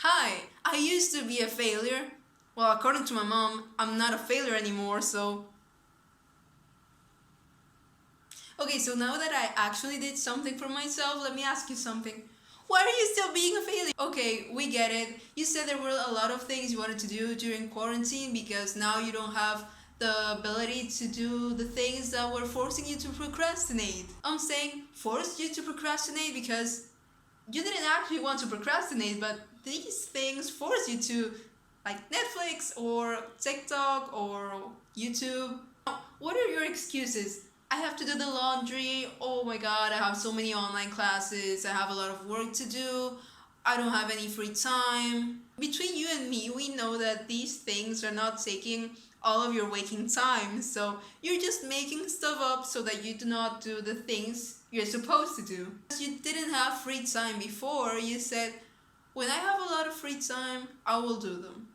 Hi, I used to be a failure. Well, according to my mom, I'm not a failure anymore, so... Okay, so now that I actually did something for myself, let me ask you something. Why are you still being a failure? Okay, we get it. You said there were a lot of things you wanted to do during quarantine because now you don't have the ability to do the things that were forcing you to procrastinate. I'm saying forced you to procrastinate because you didn't actually want to procrastinate, but these things force you to, like Netflix or TikTok or YouTube. What are your excuses? I have to do the laundry. Oh my god, I have so many online classes. I have a lot of work to do. I don't have any free time. Between you and me, we know that these things are not taking all of your waking time. So you're just making stuff up so that you do not do the things you're supposed to do. Because you didn't have free time before, you said, when I have a lot of free time, I will do them.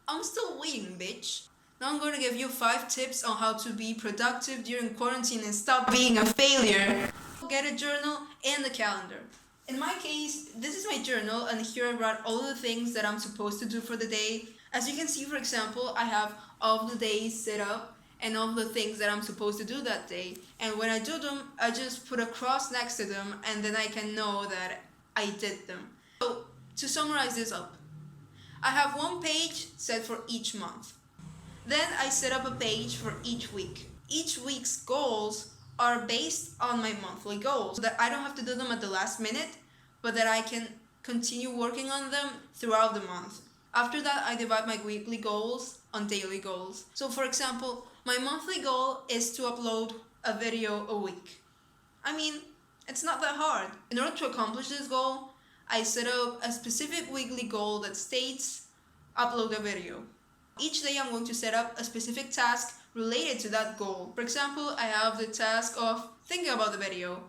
I'm still waiting, bitch. Now I'm going to give you 5 tips on how to be productive during quarantine and stop being a failure. Get a journal and a calendar. In my case, this is my journal, and here I write all the things that I'm supposed to do for the day. As you can see, for example, I have all the days set up and all the things that I'm supposed to do that day. And when I do them, I just put a cross next to them, and then I can know that I did them. So, to summarize this up, I have one page set for each month. Then I set up a page for each week. Each week's goals are based on my monthly goals, so that I don't have to do them at the last minute, but that I can continue working on them throughout the month. After that, I divide my weekly goals on daily goals. So for example, my monthly goal is to upload a video a week. I mean, it's not that hard. In order to accomplish this goal, I set up a specific weekly goal that states upload a video. Each day I'm going to set up a specific task related to that goal. For example, I have the task of thinking about the video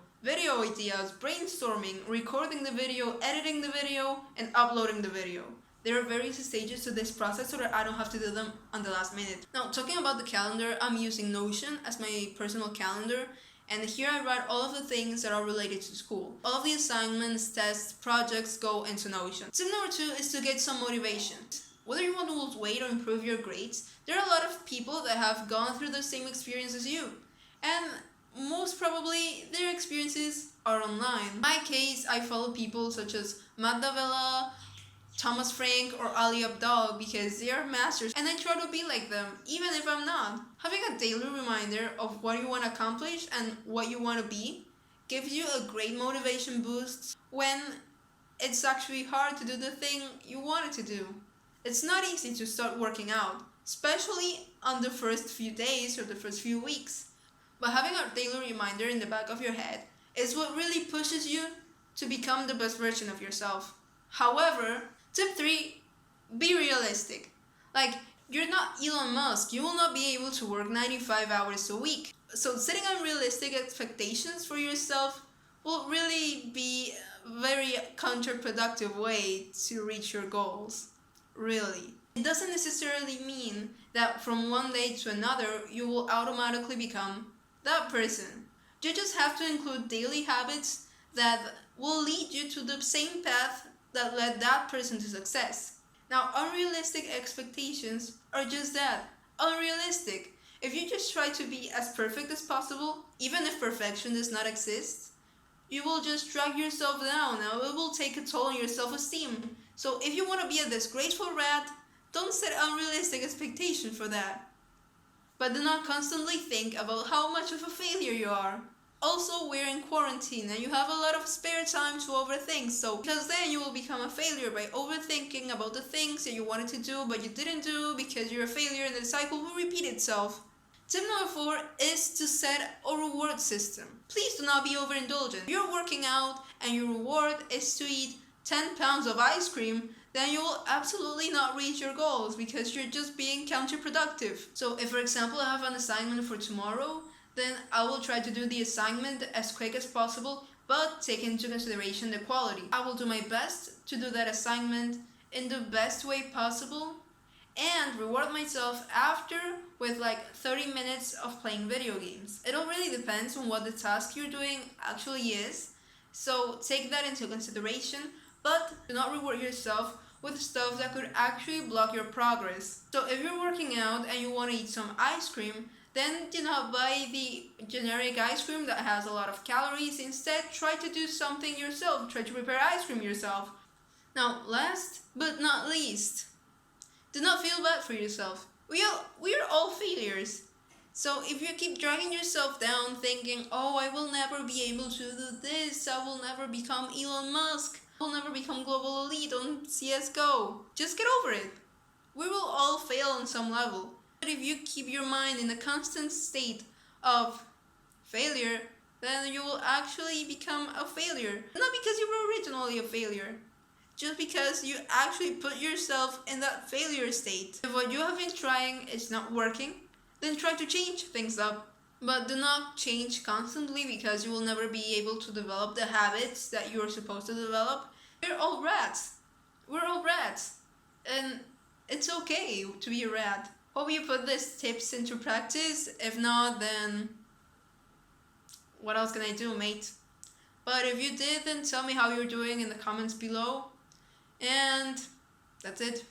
ideas, brainstorming, recording the video, editing the video, and uploading the video. There are various stages to this process so that I don't have to do them on the last minute. Now, talking about the calendar, I'm using Notion as my personal calendar, and here I write all of the things that are related to school. All of the assignments, tests, projects go into Notion. Tip number 2 is to get some motivation. Whether you want to lose weight or improve your grades, there are a lot of people that have gone through the same experience as you. And most probably, their experiences are online. In my case, I follow people such as Matt Davella, Thomas Frank, or Ali Abdaal because they are masters, and I try to be like them, even if I'm not. Having a daily reminder of what you want to accomplish and what you want to be gives you a great motivation boost when it's actually hard to do the thing you wanted to do. It's not easy to start working out, especially on the first few days or the first few weeks. But having a daily reminder in the back of your head is what really pushes you to become the best version of yourself. However, tip 3, be realistic. Like, you're not Elon Musk. You will not be able to work 95 hours a week. So setting unrealistic expectations for yourself will really be a very counterproductive way to reach your goals. Really. It doesn't necessarily mean that from one day to another you will automatically become that person. You just have to include daily habits that will lead you to the same path that led that person to success. Now, unrealistic expectations are just that, unrealistic. If you just try to be as perfect as possible, even if perfection does not exist, you will just drag yourself down and it will take a toll on your self-esteem. So if you want to be a disgraceful rat, don't set unrealistic expectations for that. But do not constantly think about how much of a failure you are. Also, we're in quarantine and you have a lot of spare time to overthink, so because then you will become a failure by overthinking about the things that you wanted to do but you didn't do because you're a failure and the cycle will repeat itself. Tip number 4 is to set a reward system. Please do not be overindulgent. If you're working out and your reward is to eat 10 pounds of ice cream, then you will absolutely not reach your goals because you're just being counterproductive. So if, for example, I have an assignment for tomorrow, then I will try to do the assignment as quick as possible, but take into consideration the quality. I will do my best to do that assignment in the best way possible and reward myself after with like 30 minutes of playing video games. It all really depends on what the task you're doing actually is, so take that into consideration. But do not reward yourself with stuff that could actually block your progress. So if you're working out and you want to eat some ice cream, then do not buy the generic ice cream that has a lot of calories. Instead, try to do something yourself. Try to prepare ice cream yourself. Now, last but not least, do not feel bad for yourself. We are all failures. So if you keep dragging yourself down thinking, oh, I will never be able to do this, I will never become Elon Musk, I will never become global elite on CSGO, just get over it. We will all fail on some level. But if you keep your mind in a constant state of failure, then you will actually become a failure. Not because you were originally a failure, just because you actually put yourself in that failure state. If what you have been trying is not working, then try to change things up. But do not change constantly because you will never be able to develop the habits that you are supposed to develop. We're all rats. We're all rats. And it's okay to be a rat. Hope you put these tips into practice. If not, then what else can I do, mate? But if you did, then tell me how you're doing in the comments below. And that's it.